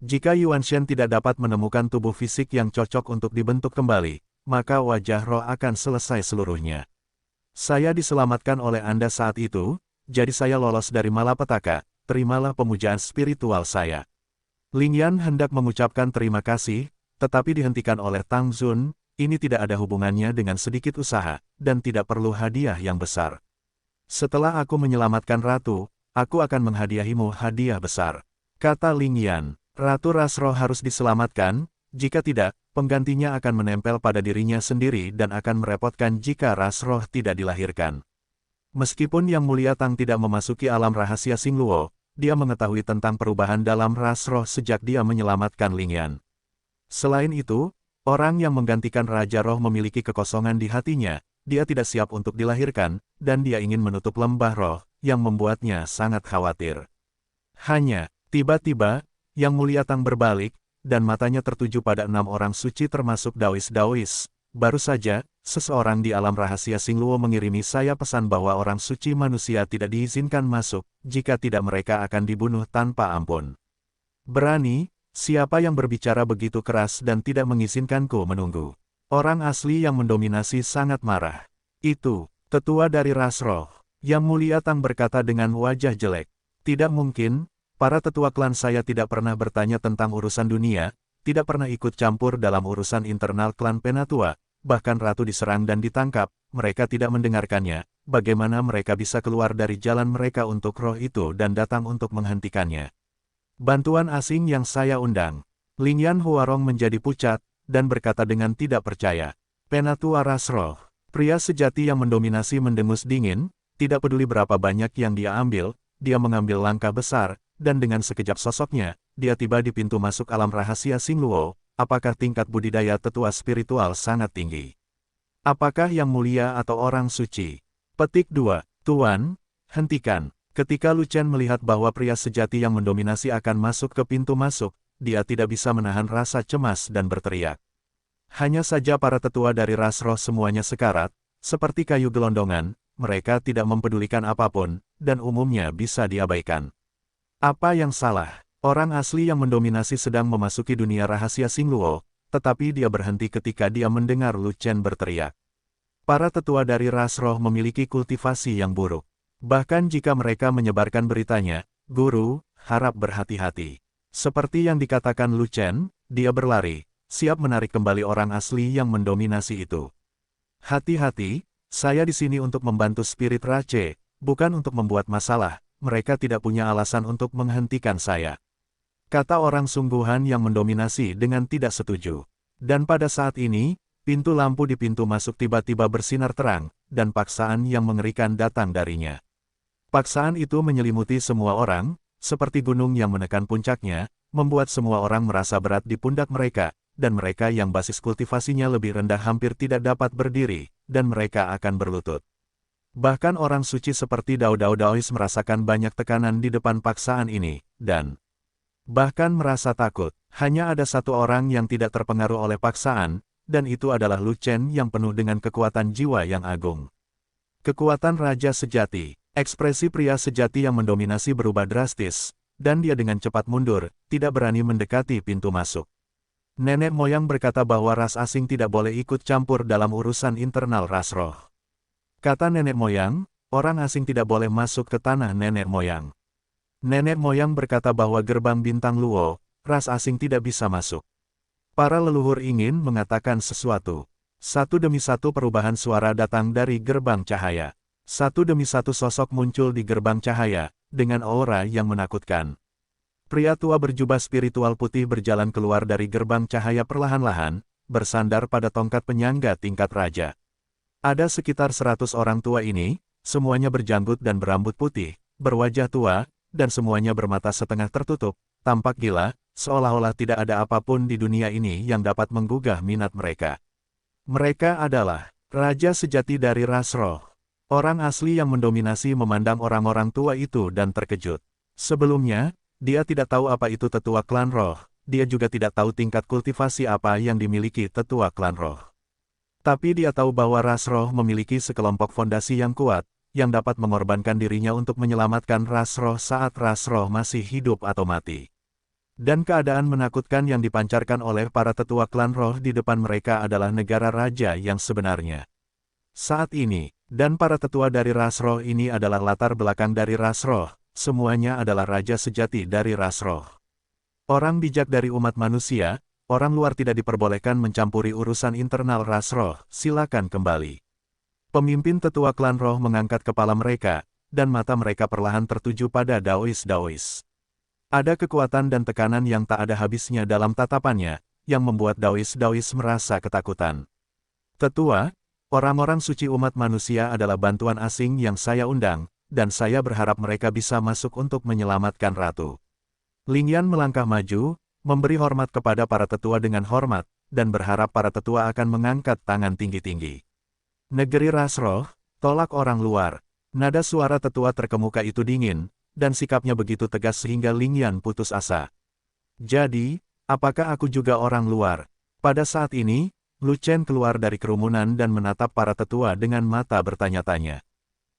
Jika Yuan Shen tidak dapat menemukan tubuh fisik yang cocok untuk dibentuk kembali, maka wajah roh akan selesai seluruhnya. Saya diselamatkan oleh Anda saat itu, jadi saya lolos dari malapetaka, terimalah pemujaan spiritual saya. Lingyan hendak mengucapkan terima kasih, tetapi dihentikan oleh Tang Zun, ini tidak ada hubungannya dengan sedikit usaha, dan tidak perlu hadiah yang besar. Setelah aku menyelamatkan Ratu, aku akan menghadiahimu hadiah besar. Kata Lingyan, Ratu Rasroh harus diselamatkan, jika tidak, penggantinya akan menempel pada dirinya sendiri dan akan merepotkan jika Rasroh tidak dilahirkan. Meskipun Yang Mulia Tang tidak memasuki alam rahasia Xingluo, dia mengetahui tentang perubahan dalam ras roh sejak dia menyelamatkan Lingyan. Selain itu, orang yang menggantikan Raja Roh memiliki kekosongan di hatinya, dia tidak siap untuk dilahirkan, dan dia ingin menutup lembah roh, yang membuatnya sangat khawatir. Hanya, Tiba-tiba, Yang Mulia Tang berbalik, dan matanya tertuju pada 6 orang suci termasuk Daois-Daois. Baru saja, seseorang di alam rahasia Xingluo mengirimi saya pesan bahwa orang suci manusia tidak diizinkan masuk, jika tidak mereka akan dibunuh tanpa ampun. Berani, siapa yang berbicara begitu keras dan tidak mengizinkanku menunggu? Orang asli yang mendominasi sangat marah. Itu, tetua dari ras roh. Yang Mulia Tang berkata dengan wajah jelek. Tidak mungkin, para tetua klan saya tidak pernah bertanya tentang urusan dunia, tidak pernah ikut campur dalam urusan internal klan Penatua, bahkan ratu diserang dan ditangkap, mereka tidak mendengarkannya, bagaimana mereka bisa keluar dari jalan mereka untuk roh itu dan datang untuk menghentikannya. Bantuan asing yang saya undang. Lingyan Huarong menjadi pucat, dan berkata dengan tidak percaya. Penatua ras roh, pria sejati yang mendominasi mendengus dingin, tidak peduli berapa banyak yang dia ambil, dia mengambil langkah besar, dan dengan sekejap sosoknya, dia tiba di pintu masuk alam rahasia Xingluo. Apakah tingkat budidaya tetua spiritual sangat tinggi? Apakah yang mulia atau orang suci? Petik 2. Tuan, hentikan. Ketika Lu Chen melihat bahwa pria sejati yang mendominasi akan masuk ke pintu masuk, dia tidak bisa menahan rasa cemas dan berteriak. Hanya saja para tetua dari ras roh semuanya sekarat, seperti kayu gelondongan, mereka tidak mempedulikan apapun, dan umumnya bisa diabaikan. Apa yang salah? Orang asli yang mendominasi sedang memasuki dunia rahasia Xingluo, tetapi dia berhenti ketika dia mendengar Lu Chen berteriak. Para tetua dari ras roh memiliki kultivasi yang buruk. Bahkan jika mereka menyebarkan beritanya, Guru, harap berhati-hati. Seperti yang dikatakan Lu Chen, dia berlari, siap menarik kembali orang asli yang mendominasi itu. Hati-hati, saya di sini untuk membantu spirit Rache, bukan untuk membuat masalah, mereka tidak punya alasan untuk menghentikan saya. Kata orang sungguhan yang mendominasi dengan tidak setuju. Dan pada saat ini, pintu lampu di pintu masuk tiba-tiba bersinar terang, dan paksaan yang mengerikan datang darinya. Paksaan itu menyelimuti semua orang, seperti gunung yang menekan puncaknya, membuat semua orang merasa berat di pundak mereka, dan mereka yang basis kultivasinya lebih rendah hampir tidak dapat berdiri, dan mereka akan berlutut. Bahkan orang suci seperti Daois merasakan banyak tekanan di depan paksaan ini, dan bahkan merasa takut. Hanya ada satu orang yang tidak terpengaruh oleh paksaan, dan itu adalah Lu Chen yang penuh dengan kekuatan jiwa yang agung. Kekuatan Raja Sejati. Ekspresi pria sejati yang mendominasi berubah drastis, dan dia dengan cepat mundur, tidak berani mendekati pintu masuk. Nenek moyang berkata bahwa ras asing tidak boleh ikut campur dalam urusan internal ras roh. Kata nenek moyang, orang asing tidak boleh masuk ke tanah nenek moyang. Nenek moyang berkata bahwa gerbang bintang Luo, ras asing tidak bisa masuk. Para leluhur ingin mengatakan sesuatu. Satu demi satu perubahan suara datang dari gerbang cahaya. Satu demi satu sosok muncul di gerbang cahaya, dengan aura yang menakutkan. Pria tua berjubah spiritual putih berjalan keluar dari gerbang cahaya perlahan-lahan, bersandar pada tongkat penyangga tingkat raja. Ada sekitar 100 orang tua ini, semuanya berjanggut dan berambut putih, berwajah tua, dan semuanya bermata setengah tertutup, tampak gila, seolah-olah tidak ada apapun di dunia ini yang dapat menggugah minat mereka. Mereka adalah Raja Sejati dari ras roh. Orang asli yang mendominasi memandang orang-orang tua itu dan terkejut. Sebelumnya, dia tidak tahu apa itu tetua klan roh, dia juga tidak tahu tingkat kultivasi apa yang dimiliki tetua klan roh. Tapi dia tahu bahwa ras roh memiliki sekelompok fondasi yang kuat, yang dapat mengorbankan dirinya untuk menyelamatkan ras roh saat ras roh masih hidup atau mati. Dan keadaan menakutkan yang dipancarkan oleh para tetua klan roh di depan mereka adalah negara raja yang sebenarnya. Saat ini, dan para tetua dari ras roh ini adalah latar belakang dari ras roh, semuanya adalah raja sejati dari ras roh. Orang bijak dari umat manusia, orang luar tidak diperbolehkan mencampuri urusan internal ras roh, silakan kembali. Pemimpin tetua klan roh mengangkat kepala mereka, dan mata mereka perlahan tertuju pada Daois. Ada kekuatan dan tekanan yang tak ada habisnya dalam tatapannya, yang membuat Daois merasa ketakutan. Tetua, orang-orang suci umat manusia adalah bantuan asing yang saya undang, dan saya berharap mereka bisa masuk untuk menyelamatkan ratu. Lingyan melangkah maju, memberi hormat kepada para tetua dengan hormat, dan berharap para tetua akan mengangkat tangan tinggi-tinggi. Negeri ras roh, tolak orang luar. Nada suara tetua terkemuka itu dingin, dan sikapnya begitu tegas sehingga Lingyan putus asa. Jadi, apakah aku juga orang luar? Pada saat ini, Lu Chen keluar dari kerumunan dan menatap para tetua dengan mata bertanya-tanya.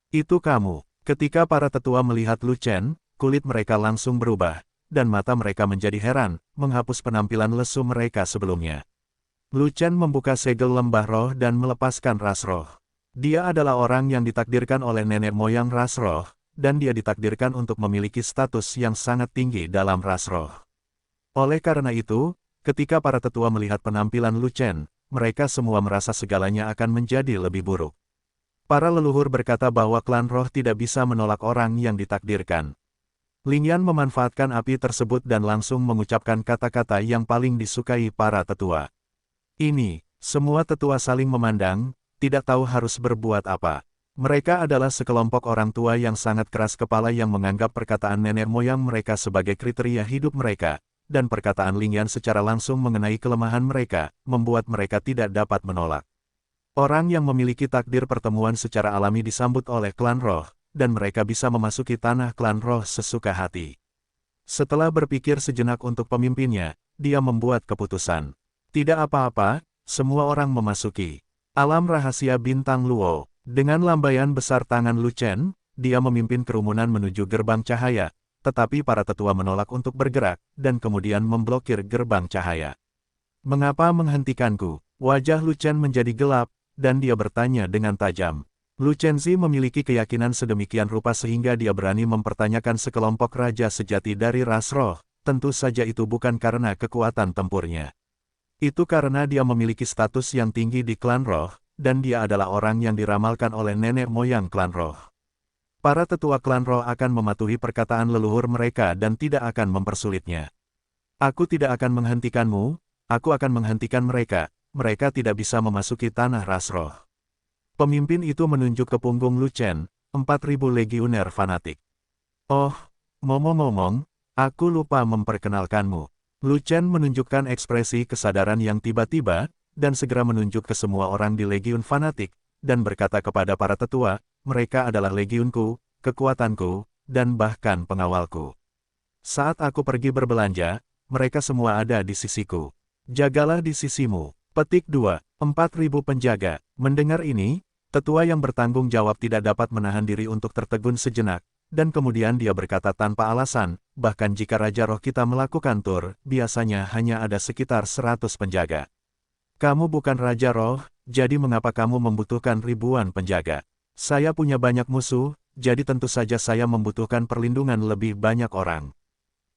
Itu kamu. Ketika para tetua melihat Lu Chen, kulit mereka langsung berubah, dan mata mereka menjadi heran, menghapus penampilan lesu mereka sebelumnya. Lu Chen membuka segel lembah roh dan melepaskan ras roh. Dia adalah orang yang ditakdirkan oleh nenek moyang ras roh, dan dia ditakdirkan untuk memiliki status yang sangat tinggi dalam ras roh. Oleh karena itu, ketika para tetua melihat penampilan Lu Chen, mereka semua merasa segalanya akan menjadi lebih buruk. Para leluhur berkata bahwa klan roh tidak bisa menolak orang yang ditakdirkan. Lingyan memanfaatkan api tersebut dan langsung mengucapkan kata-kata yang paling disukai para tetua. Ini, semua tetua saling memandang, tidak tahu harus berbuat apa. Mereka adalah sekelompok orang tua yang sangat keras kepala yang menganggap perkataan nenek moyang mereka sebagai kriteria hidup mereka, dan perkataan Lingyan secara langsung mengenai kelemahan mereka, membuat mereka tidak dapat menolak. Orang yang memiliki takdir pertemuan secara alami disambut oleh klan roh, dan mereka bisa memasuki tanah klan roh sesuka hati. Setelah berpikir sejenak untuk pemimpinnya, dia membuat keputusan. Tidak apa-apa, semua orang memasuki alam rahasia bintang Luo. Dengan lambaian besar tangan Lu Chen, dia memimpin kerumunan menuju gerbang cahaya, tetapi para tetua menolak untuk bergerak, dan kemudian memblokir gerbang cahaya. Mengapa menghentikanku? Wajah Lu Chen menjadi gelap, dan dia bertanya dengan tajam. Lu Chenzi memiliki keyakinan sedemikian rupa sehingga dia berani mempertanyakan sekelompok raja sejati dari ras roh, tentu saja itu bukan karena kekuatan tempurnya. Itu karena dia memiliki status yang tinggi di klan roh, dan dia adalah orang yang diramalkan oleh nenek moyang klan roh. Para tetua klan roh akan mematuhi perkataan leluhur mereka dan tidak akan mempersulitnya. Aku tidak akan menghentikanmu, aku akan menghentikan mereka. Mereka tidak bisa memasuki tanah ras roh. Pemimpin itu menunjuk ke punggung Lu Chen, 4.000 legioner fanatik. Oh, ngomong-ngomong, aku lupa memperkenalkanmu. Lu Chen menunjukkan ekspresi kesadaran yang tiba-tiba, dan segera menunjuk ke semua orang di legiun fanatik, dan berkata kepada para tetua, mereka adalah legiunku, kekuatanku, dan bahkan pengawalku. Saat aku pergi berbelanja, mereka semua ada di sisiku. Jagalah di sisimu. Petik 2. 4.000 penjaga. Mendengar ini, tetua yang bertanggung jawab tidak dapat menahan diri untuk tertegun sejenak, dan kemudian dia berkata tanpa alasan, bahkan jika Raja Roh kita melakukan tur, biasanya hanya ada sekitar 100 penjaga. Kamu bukan Raja Roh, jadi mengapa kamu membutuhkan ribuan penjaga? Saya punya banyak musuh, jadi tentu saja saya membutuhkan perlindungan lebih banyak orang.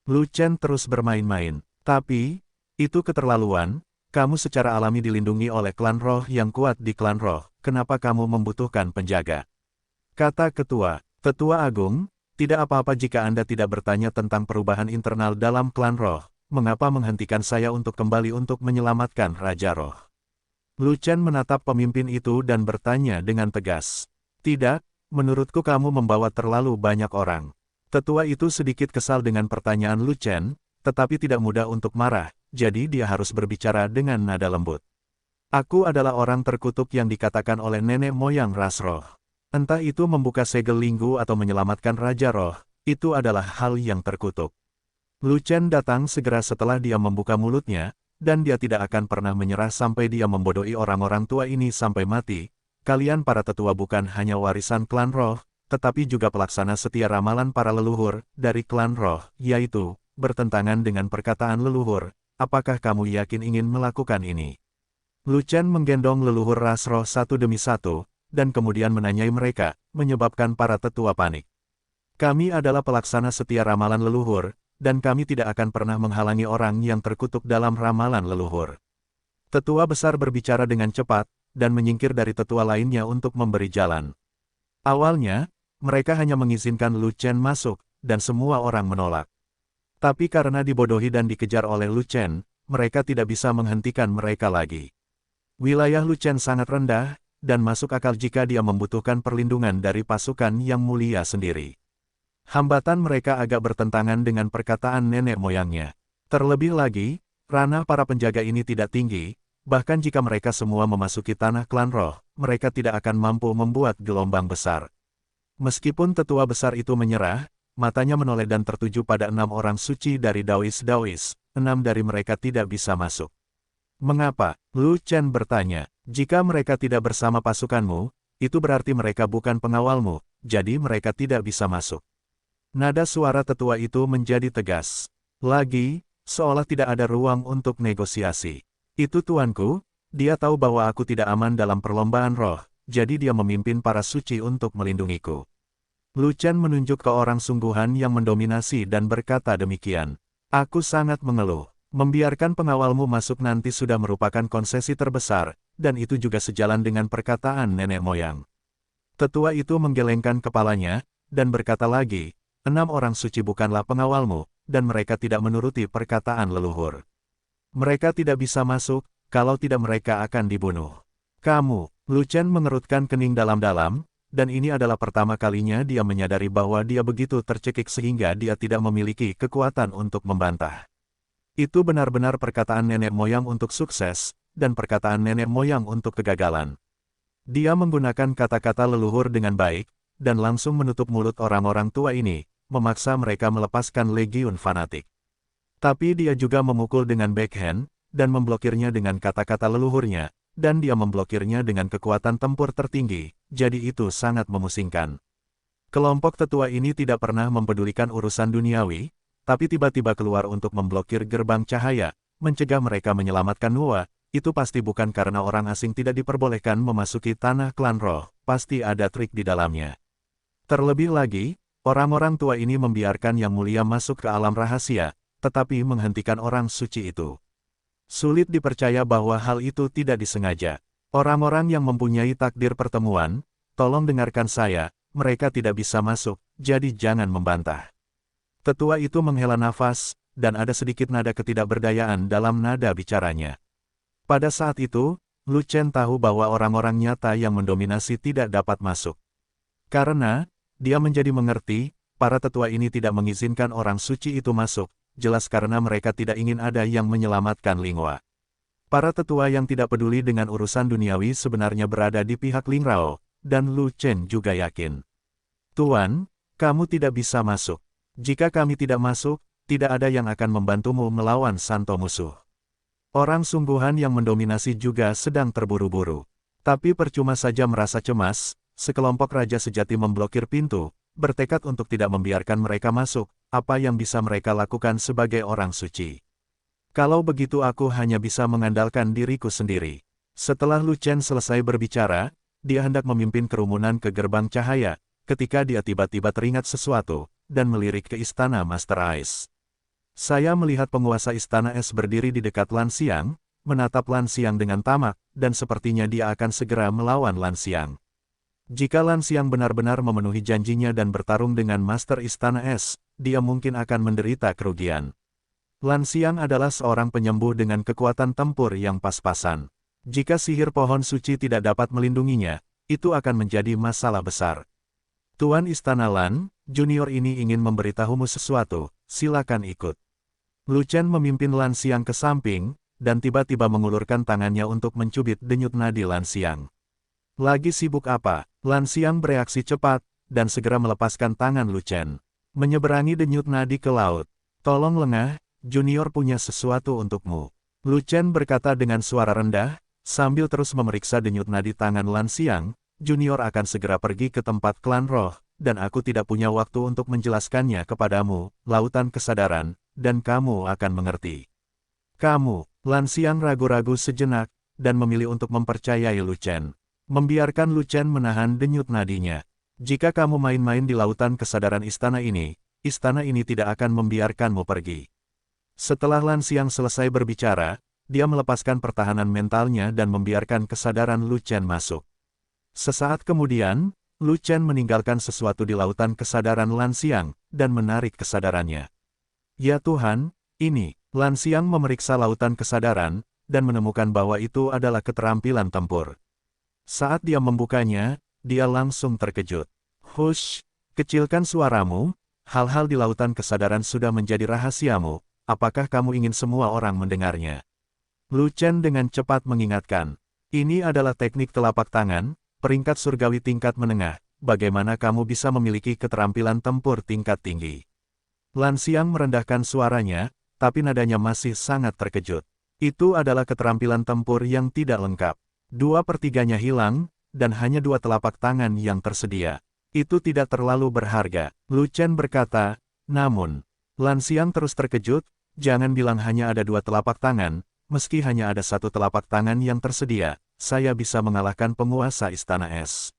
Lu Chen terus bermain-main. Tapi, itu keterlaluan. Kamu secara alami dilindungi oleh klan roh yang kuat di klan roh, kenapa kamu membutuhkan penjaga? Kata ketua, Tetua Agung, tidak apa-apa jika Anda tidak bertanya tentang perubahan internal dalam klan roh, mengapa menghentikan saya untuk kembali untuk menyelamatkan Raja Roh? Lu Chen menatap pemimpin itu dan bertanya dengan tegas. Tidak, menurutku kamu membawa terlalu banyak orang. Tetua itu sedikit kesal dengan pertanyaan Lu Chen, tetapi tidak mudah untuk marah. Jadi dia harus berbicara dengan nada lembut. Aku adalah orang terkutuk yang dikatakan oleh nenek moyang ras roh. Entah itu membuka segel linggu atau menyelamatkan Raja Roh, itu adalah hal yang terkutuk. Lu Chen datang segera setelah dia membuka mulutnya, dan dia tidak akan pernah menyerah sampai dia membodohi orang-orang tua ini sampai mati. Kalian para tetua bukan hanya warisan klan roh, tetapi juga pelaksana setia ramalan para leluhur dari klan roh, yaitu bertentangan dengan perkataan leluhur. Apakah kamu yakin ingin melakukan ini? Lu Chen menggendong leluhur ras roh satu demi satu, dan kemudian menanyai mereka, menyebabkan para tetua panik. Kami adalah pelaksana setia ramalan leluhur, dan kami tidak akan pernah menghalangi orang yang terkutuk dalam ramalan leluhur. Tetua besar berbicara dengan cepat, dan menyingkir dari tetua lainnya untuk memberi jalan. Awalnya, mereka hanya mengizinkan Lu Chen masuk, dan semua orang menolak. Tapi karena dibodohi dan dikejar oleh Lu Chen, mereka tidak bisa menghentikan mereka lagi. Wilayah Lu Chen sangat rendah, dan masuk akal jika dia membutuhkan perlindungan dari pasukan yang mulia sendiri. Hambatan mereka agak bertentangan dengan perkataan nenek moyangnya. Terlebih lagi, ranah para penjaga ini tidak tinggi, bahkan jika mereka semua memasuki tanah klan roh, mereka tidak akan mampu membuat gelombang besar. Meskipun tetua besar itu menyerah, matanya menoleh dan tertuju pada 6 orang suci dari Daois. 6 dari mereka tidak bisa masuk. Mengapa? Lu Chen bertanya. Jika mereka tidak bersama pasukanmu, itu berarti mereka bukan pengawalmu, jadi mereka tidak bisa masuk. Nada suara tetua itu menjadi tegas. Lagi, seolah tidak ada ruang untuk negosiasi. Itu tuanku, dia tahu bahwa aku tidak aman dalam perlombaan roh, jadi dia memimpin para suci untuk melindungiku. Lu Chen menunjuk ke orang sungguhan yang mendominasi dan berkata demikian. Aku sangat mengeluh. Membiarkan pengawalmu masuk nanti sudah merupakan konsesi terbesar, dan itu juga sejalan dengan perkataan nenek moyang. Tetua itu menggelengkan kepalanya, dan berkata lagi, 6 orang suci bukanlah pengawalmu, dan mereka tidak menuruti perkataan leluhur. Mereka tidak bisa masuk, kalau tidak mereka akan dibunuh. Kamu, Lu Chen mengerutkan kening dalam-dalam, dan ini adalah pertama kalinya dia menyadari bahwa dia begitu tercekik sehingga dia tidak memiliki kekuatan untuk membantah. Itu benar-benar perkataan nenek moyang untuk sukses, dan perkataan nenek moyang untuk kegagalan. Dia menggunakan kata-kata leluhur dengan baik, dan langsung menutup mulut orang-orang tua ini, memaksa mereka melepaskan legiun fanatik. Tapi dia juga memukul dengan backhand, dan memblokirnya dengan kata-kata leluhurnya, dan dia memblokirnya dengan kekuatan tempur tertinggi, jadi itu sangat memusingkan. Kelompok tetua ini tidak pernah mempedulikan urusan duniawi, tapi tiba-tiba keluar untuk memblokir gerbang cahaya, mencegah mereka menyelamatkan Nuwa. Itu pasti bukan karena orang asing tidak diperbolehkan memasuki tanah klan roh, pasti ada trik di dalamnya. Terlebih lagi, orang-orang tua ini membiarkan yang mulia masuk ke alam rahasia, tetapi menghentikan orang suci itu. Sulit dipercaya bahwa hal itu tidak disengaja. Orang-orang yang mempunyai takdir pertemuan, tolong dengarkan saya, mereka tidak bisa masuk, jadi jangan membantah. Tetua itu menghela nafas, dan ada sedikit nada ketidakberdayaan dalam nada bicaranya. Pada saat itu, Lu Chen tahu bahwa orang-orang nyata yang mendominasi tidak dapat masuk. Karena, dia menjadi mengerti, para tetua ini tidak mengizinkan orang suci itu masuk, jelas karena mereka tidak ingin ada yang menyelamatkan Linghua. Para tetua yang tidak peduli dengan urusan duniawi sebenarnya berada di pihak Lingrao, dan Lu Chen juga yakin. Tuan, kamu tidak bisa masuk. Jika kami tidak masuk, tidak ada yang akan membantumu melawan santo musuh. Orang sungguhan yang mendominasi juga sedang terburu-buru. Tapi percuma saja merasa cemas, sekelompok raja sejati memblokir pintu, bertekad untuk tidak membiarkan mereka masuk, apa yang bisa mereka lakukan sebagai orang suci. Kalau begitu aku hanya bisa mengandalkan diriku sendiri. Setelah Lu Chen selesai berbicara, dia hendak memimpin kerumunan ke gerbang cahaya, ketika dia tiba-tiba teringat sesuatu, dan melirik ke istana Master Ice. Saya melihat penguasa istana es berdiri di dekat Lan Xiang, menatap Lan Xiang dengan tamak, dan sepertinya dia akan segera melawan Lan Xiang. Jika Lan Xiang benar-benar memenuhi janjinya dan bertarung dengan Master Istana Es, dia mungkin akan menderita kerugian. Lan Xiang adalah seorang penyembuh dengan kekuatan tempur yang pas-pasan. Jika sihir pohon suci tidak dapat melindunginya, itu akan menjadi masalah besar. Tuan Istana Lan, junior ini ingin memberitahumu sesuatu, silakan ikut. Lu Chen memimpin Lan Xiang ke samping, dan tiba-tiba mengulurkan tangannya untuk mencubit denyut nadi Lan Xiang. Lagi sibuk apa? Lan Xiang bereaksi cepat, dan segera melepaskan tangan Lu Chen. Menyeberangi denyut nadi ke laut. Tolong lengah, junior punya sesuatu untukmu. Lu Chen berkata dengan suara rendah, sambil terus memeriksa denyut nadi tangan Lan Xiang. Junior akan segera pergi ke tempat klan roh, dan aku tidak punya waktu untuk menjelaskannya kepadamu, lautan kesadaran, dan kamu akan mengerti. Kamu, Lan Xiang ragu-ragu sejenak, dan memilih untuk mempercayai Lu Chen. Membiarkan Lu Chen menahan denyut nadinya. Jika kamu main-main di lautan kesadaran istana ini tidak akan membiarkanmu pergi. Setelah Lan Xiang selesai berbicara, dia melepaskan pertahanan mentalnya dan membiarkan kesadaran Lu Chen masuk. Sesaat kemudian, Lu Chen meninggalkan sesuatu di lautan kesadaran Lan Xiang, dan menarik kesadarannya. Ya Tuhan, ini, Lan Xiang memeriksa lautan kesadaran, dan menemukan bahwa itu adalah keterampilan tempur. Saat dia membukanya, dia langsung terkejut. Hush, kecilkan suaramu, hal-hal di lautan kesadaran sudah menjadi rahasiamu, apakah kamu ingin semua orang mendengarnya? Lu Chen dengan cepat mengingatkan, ini adalah teknik telapak tangan, peringkat surgawi tingkat menengah, bagaimana kamu bisa memiliki keterampilan tempur tingkat tinggi? Lan Xiang merendahkan suaranya, tapi nadanya masih sangat terkejut. Itu adalah keterampilan tempur yang tidak lengkap. 2/3-nya hilang, dan hanya 2 telapak tangan yang tersedia. Itu tidak terlalu berharga, Lu Chen berkata. Namun, Lan Xiang terus terkejut, jangan bilang hanya ada 2 telapak tangan, meski hanya ada 1 telapak tangan yang tersedia, saya bisa mengalahkan penguasa Istana Es.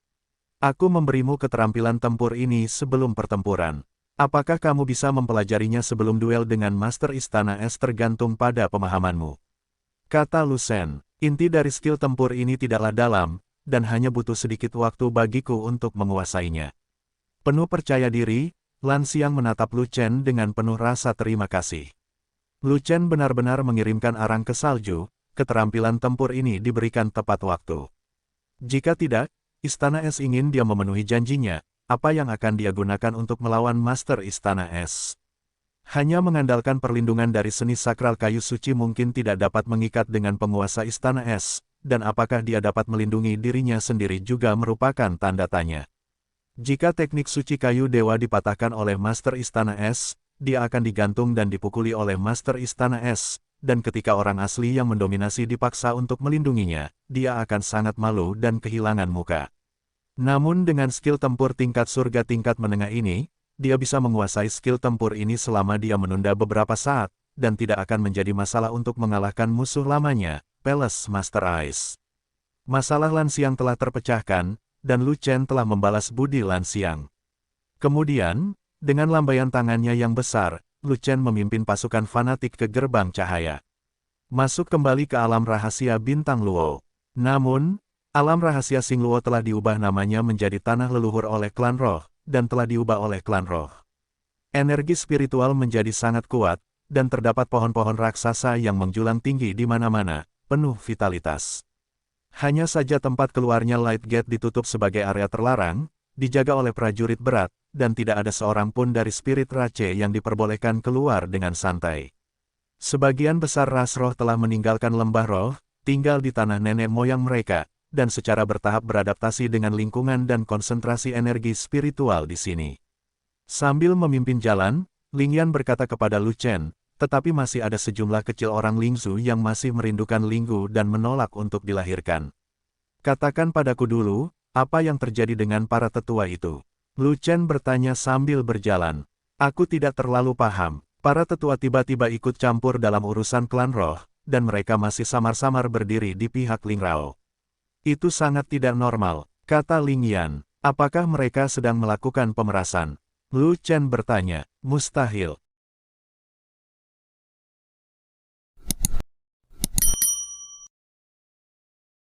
Aku memberimu keterampilan tempur ini sebelum pertempuran. Apakah kamu bisa mempelajarinya sebelum duel dengan Master Istana Es tergantung pada pemahamanmu. Kata Lu Shen, inti dari skill tempur ini tidaklah dalam, dan hanya butuh sedikit waktu bagiku untuk menguasainya. Penuh percaya diri, Lan Xiang menatap Lu Chen dengan penuh rasa terima kasih. Lu Chen benar-benar mengirimkan arang ke salju, keterampilan tempur ini diberikan tepat waktu. Jika tidak, Istana Es ingin dia memenuhi janjinya, apa yang akan dia gunakan untuk melawan Master Istana Es? Hanya mengandalkan perlindungan dari seni sakral kayu suci mungkin tidak dapat mengikat dengan penguasa Istana Es, dan apakah dia dapat melindungi dirinya sendiri juga merupakan tanda tanya. Jika teknik suci kayu dewa dipatahkan oleh Master Istana Es, dia akan digantung dan dipukuli oleh Master Istana Es, dan ketika orang asli yang mendominasi dipaksa untuk melindunginya, dia akan sangat malu dan kehilangan muka. Namun dengan skill tempur tingkat surga tingkat menengah ini, dia bisa menguasai skill tempur ini selama dia menunda beberapa saat, dan tidak akan menjadi masalah untuk mengalahkan musuh lamanya, Palace Master Ice. Masalah Lan Xiang telah terpecahkan, dan Lu Chen telah membalas budi Lan Xiang. Kemudian, dengan lambaian tangannya yang besar, Lu Chen memimpin pasukan fanatik ke gerbang cahaya. Masuk kembali ke alam rahasia bintang Luo. Namun, alam rahasia Sing Luo telah diubah namanya menjadi tanah leluhur oleh klan roh, dan telah diubah oleh klan roh. Energi spiritual menjadi sangat kuat, dan terdapat pohon-pohon raksasa yang menjulang tinggi di mana-mana, penuh vitalitas. Hanya saja tempat keluarnya Light Gate ditutup sebagai area terlarang, dijaga oleh prajurit berat, dan tidak ada seorang pun dari spirit Rache yang diperbolehkan keluar dengan santai. Sebagian besar ras roh telah meninggalkan lembah roh, tinggal di tanah nenek moyang mereka, dan secara bertahap beradaptasi dengan lingkungan dan konsentrasi energi spiritual di sini. Sambil memimpin jalan, Ling Yan berkata kepada Lu Chen, tetapi masih ada sejumlah kecil orang Lingzu yang masih merindukan Linggu dan menolak untuk dilahirkan. Katakan padaku dulu, apa yang terjadi dengan para tetua itu? Lu Chen bertanya sambil berjalan. Aku tidak terlalu paham, para tetua tiba-tiba ikut campur dalam urusan klan roh, dan mereka masih samar-samar berdiri di pihak Ling Rao. Itu sangat tidak normal, kata Ling Yan. Apakah mereka sedang melakukan pemerasan? Lu Chen bertanya. Mustahil,